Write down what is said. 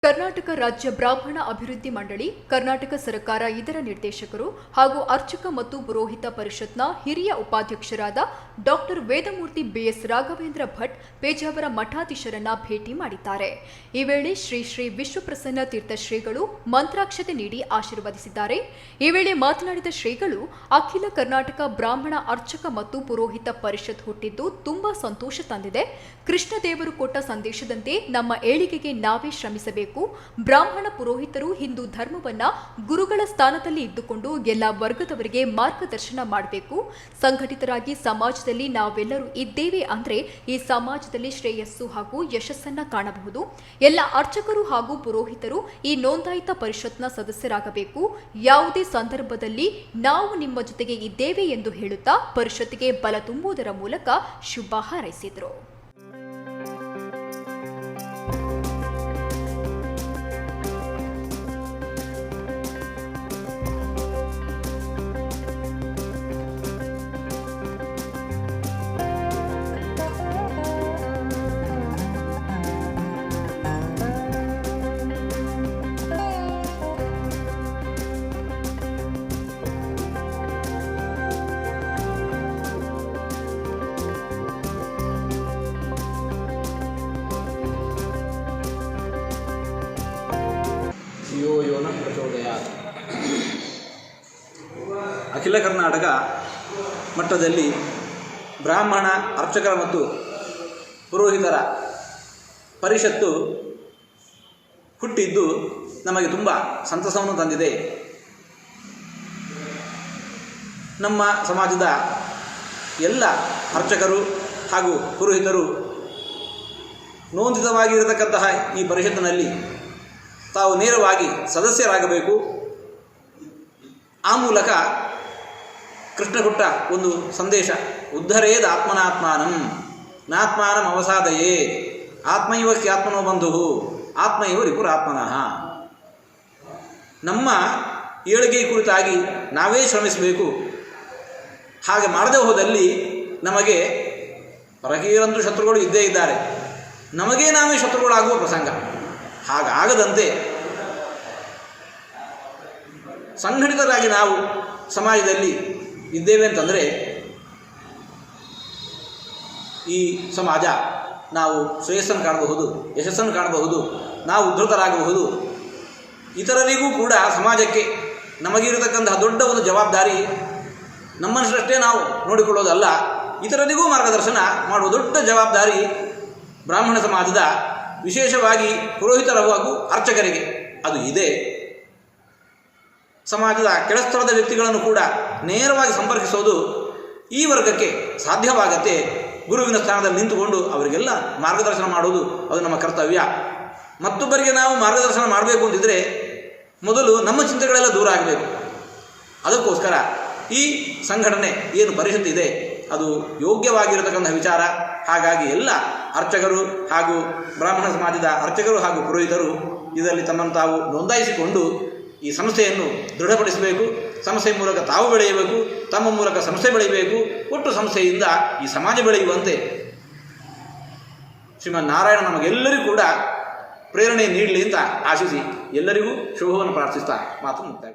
ಕರ್ನಾಟಕ ರಾಜ್ಯ ಬ್ರಾಹ್ಮಣ ಅಭಿವೃದ್ಧಿ ಮಂಡಳಿ, ಕರ್ನಾಟಕ ಸರ್ಕಾರ ಇದರ ನಿರ್ದೇಶಕರು ಹಾಗೂ ಅರ್ಚಕ ಮತ್ತು ಪುರೋಹಿತ ಪರಿಷತ್ನ ಹಿರಿಯ ಉಪಾಧ್ಯಕ್ಷರಾದ ಡಾಕ್ಟರ್ ವೇದಮೂರ್ತಿ ಬಿಎಸ್ ರಾಘವೇಂದ್ರ ಭಟ್ ಪೇಜಾವರ ಮಠಾಧೀಶರನ್ನ ಭೇಟಿ ಮಾಡಿದ್ದಾರೆ. ಈ ವೇಳೆ ಶ್ರೀ ಶ್ರೀ ವಿಶ್ವಪ್ರಸನ್ನ ತೀರ್ಥ ಶ್ರೀಗಳು ಮಂತ್ರಾಕ್ಷತೆ ನೀಡಿ ಆಶೀರ್ವದಿಸಿದ್ದಾರೆ. ಈ ವೇಳೆ ಮಾತನಾಡಿದ ಶ್ರೀಗಳು, ಅಖಿಲ ಕರ್ನಾಟಕ ಬ್ರಾಹ್ಮಣ ಅರ್ಚಕ ಮತ್ತು ಪುರೋಹಿತ ಪರಿಷತ್ ಹುಟ್ಟಿದ್ದು ತುಂಬಾ ಸಂತೋಷ ತಂದಿದೆ. ಕೃಷ್ಣದೇವರು ಕೊಟ್ಟ ಸಂದೇಶದಂತೆ ನಮ್ಮ ಏಳಿಗೆಗೆ ನಾವೇ ಶ್ರಮಿಸಬೇಕು. ಬ್ರಾಹ್ಮಣ ಪುರೋಹಿತರು ಹಿಂದೂ ಧರ್ಮವನ್ನ ಗುರುಗಳ ಸ್ಥಾನದಲ್ಲಿ ಇದ್ದುಕೊಂಡು ಎಲ್ಲ ವರ್ಗದವರಿಗೆ ಮಾರ್ಗದರ್ಶನ ಮಾಡಬೇಕು. ಸಂಘಟಿತರಾಗಿ ಸಮಾಜದಲ್ಲಿ ನಾವೆಲ್ಲರೂ ಇದ್ದೇವೆ ಅಂದ್ರೆ ಈ ಸಮಾಜದಲ್ಲಿ ಶ್ರೇಯಸ್ಸು ಹಾಗೂ ಯಶಸ್ಸನ್ನ ಕಾಣಬಹುದು. ಎಲ್ಲ ಅರ್ಚಕರು ಹಾಗೂ ಪುರೋಹಿತರು ಈ ನೋಂದಾಯಿತ ಪರಿಷತ್ನ ಸದಸ್ಯರಾಗಬೇಕು. ಯಾವುದೇ ಸಂದರ್ಭದಲ್ಲಿ ನಾವು ನಿಮ್ಮ ಜೊತೆಗೆ ಇದ್ದೇವೆ ಎಂದು ಹೇಳುತ್ತಾ ಪರಿಷತ್ತಿಗೆ ಬಲ ತುಂಬುವುದರ ಮೂಲಕ ಶುಭ ಹಾರೈಸಿದರು. यो न ಪ್ರಚೋದಯಾತ್. ಅಖಿಲ ಕರ್ನಾಟಕ ಮಟ್ಟದಲ್ಲಿ ಬ್ರಾಹ್ಮಣ ಅರ್ಚಕರ ಮತ್ತು ಪುರೋಹಿತರ ಪರಿಷತ್ತು ಹುಟ್ಟಿದ್ದು ನಮಗೆ ತುಂಬ ಸಂತಸವನ್ನು ತಂದಿದೆ. ನಮ್ಮ ಸಮಾಜದ ಎಲ್ಲ ಅರ್ಚಕರು ಹಾಗೂ ಪುರೋಹಿತರು ನೋಂದಿತವಾಗಿರತಕ್ಕಂತಹ ಈ ಪರಿಷತ್ತಿನಲ್ಲಿ ತಾವು ನೇರವಾಗಿ ಸದಸ್ಯರಾಗಬೇಕು. ಆ ಮೂಲಕ ಕೃಷ್ಣ ಕೊಟ್ಟ ಒಂದು ಸಂದೇಶ, ಉದ್ಧರೇದ್ ಆತ್ಮನಾತ್ಮಾನಂ ನಾತ್ಮಾನಂ ಅವಸಾದಯೇ ಆತ್ಮೈವ ಹ್ಯಾತ್ಮನೋ ಬಂಧು ಆತ್ಮೈವ ರಿಪುರಾತ್ಮನಃ. ನಮ್ಮ ಏಳಿಗೆ ಕುರಿತಾಗಿ ನಾವೇ ಶ್ರಮಿಸಬೇಕು. ಹಾಗೆ ಮಾಡದೆ ಹೋದಲ್ಲಿ ನಮಗೆ ಪರಕೀಯರಂತೂ ಶತ್ರುಗಳು ಇದ್ದೇ ಇದ್ದಾರೆ, ನಮಗೇ ನಾವೇ ಶತ್ರುಗಳಾಗುವ ಪ್ರಸಂಗ. ಹಾಗಾಗದಂತೆ ಸಂಘಟಿತರಾಗಿ ನಾವು ಸಮಾಜದಲ್ಲಿ ಇದ್ದೇವೆ ಅಂತಂದರೆ ಈ ಸಮಾಜ ನಾವು ಶ್ರೇಯಸ್ಸನ್ನು ಕಾಣಬಹುದು, ಯಶಸ್ಸನ್ನು ಕಾಣಬಹುದು, ನಾವು ಉದ್ಧತರಾಗಬಹುದು. ಇತರರಿಗೂ ಕೂಡ ಸಮಾಜಕ್ಕೆ ನಮಗಿರತಕ್ಕಂತಹ ದೊಡ್ಡ ಒಂದು ಜವಾಬ್ದಾರಿ ನಮ್ಮನ್ನಷ್ಟೇ ನಾವು ನೋಡಿಕೊಳ್ಳೋದಲ್ಲ, ಇತರರಿಗೂ ಮಾರ್ಗದರ್ಶನ ಮಾಡುವ ದೊಡ್ಡ ಜವಾಬ್ದಾರಿ ಬ್ರಾಹ್ಮಣ ಸಮಾಜದ, ವಿಶೇಷವಾಗಿ ಪುರೋಹಿತರ ಹಾಗೂ ಅರ್ಚಕರಿಗೆ ಅದು ಇದೆ. ಸಮಾಜದ ಕೆಳಸ್ತರದ ವ್ಯಕ್ತಿಗಳನ್ನು ಕೂಡ ನೇರವಾಗಿ ಸಂಪರ್ಕಿಸೋದು ಈ ವರ್ಗಕ್ಕೆ ಸಾಧ್ಯವಾಗತ್ತೆ. ಗುರುವಿನ ಸ್ಥಾನದಲ್ಲಿ ನಿಂತುಕೊಂಡು ಅವರಿಗೆಲ್ಲ ಮಾರ್ಗದರ್ಶನ ಮಾಡೋದು ಅದು ನಮ್ಮ ಕರ್ತವ್ಯ. ಮತ್ತೊಬ್ಬರಿಗೆ ನಾವು ಮಾರ್ಗದರ್ಶನ ಮಾಡಬೇಕು ಅಂತಿದ್ರೆ ಮೊದಲು ನಮ್ಮ ಚಿಂತೆಗಳೆಲ್ಲ ದೂರ ಆಗಬೇಕು. ಅದಕ್ಕೋಸ್ಕರ ಈ ಸಂಘಟನೆ ಏನು ಪರಿಷತ್ ಇದೆ ಅದು ಯೋಗ್ಯವಾಗಿರತಕ್ಕಂಥ ವಿಚಾರ. ಹಾಗಾಗಿ ಎಲ್ಲ ಅರ್ಚಕರು ಹಾಗೂ ಬ್ರಾಹ್ಮಣ ಸಮಾಜದ ಅರ್ಚಕರು ಹಾಗೂ ಪುರೋಹಿತರು ಇದರಲ್ಲಿ ತಮ್ಮನ್ನು ತಾವು ನೋಂದಾಯಿಸಿಕೊಂಡು ಈ ಸಂಸ್ಥೆಯನ್ನು ದೃಢಪಡಿಸಬೇಕು. ಸಂಸ್ಥೆಯ ಮೂಲಕ ತಾವು ಬೆಳೆಯಬೇಕು, ತಮ್ಮ ಮೂಲಕ ಸಂಸ್ಥೆ ಬೆಳೆಯಬೇಕು. ಒಟ್ಟು ಸಂಸ್ಥೆಯಿಂದ ಈ ಸಮಾಜ ಬೆಳೆಯುವಂತೆ ಶ್ರೀಮನ್ನಾರಾಯಣ ನಮಗೆಲ್ಲರಿಗೂ ಕೂಡ ಪ್ರೇರಣೆ ನೀಡಲಿ ಅಂತ ಆಶಿಸಿ ಎಲ್ಲರಿಗೂ ಶುಭವನ್ನು ಪ್ರಾರ್ಥಿಸ್ತಾ ಮಾತು ಮುಕ್ತಾಯ.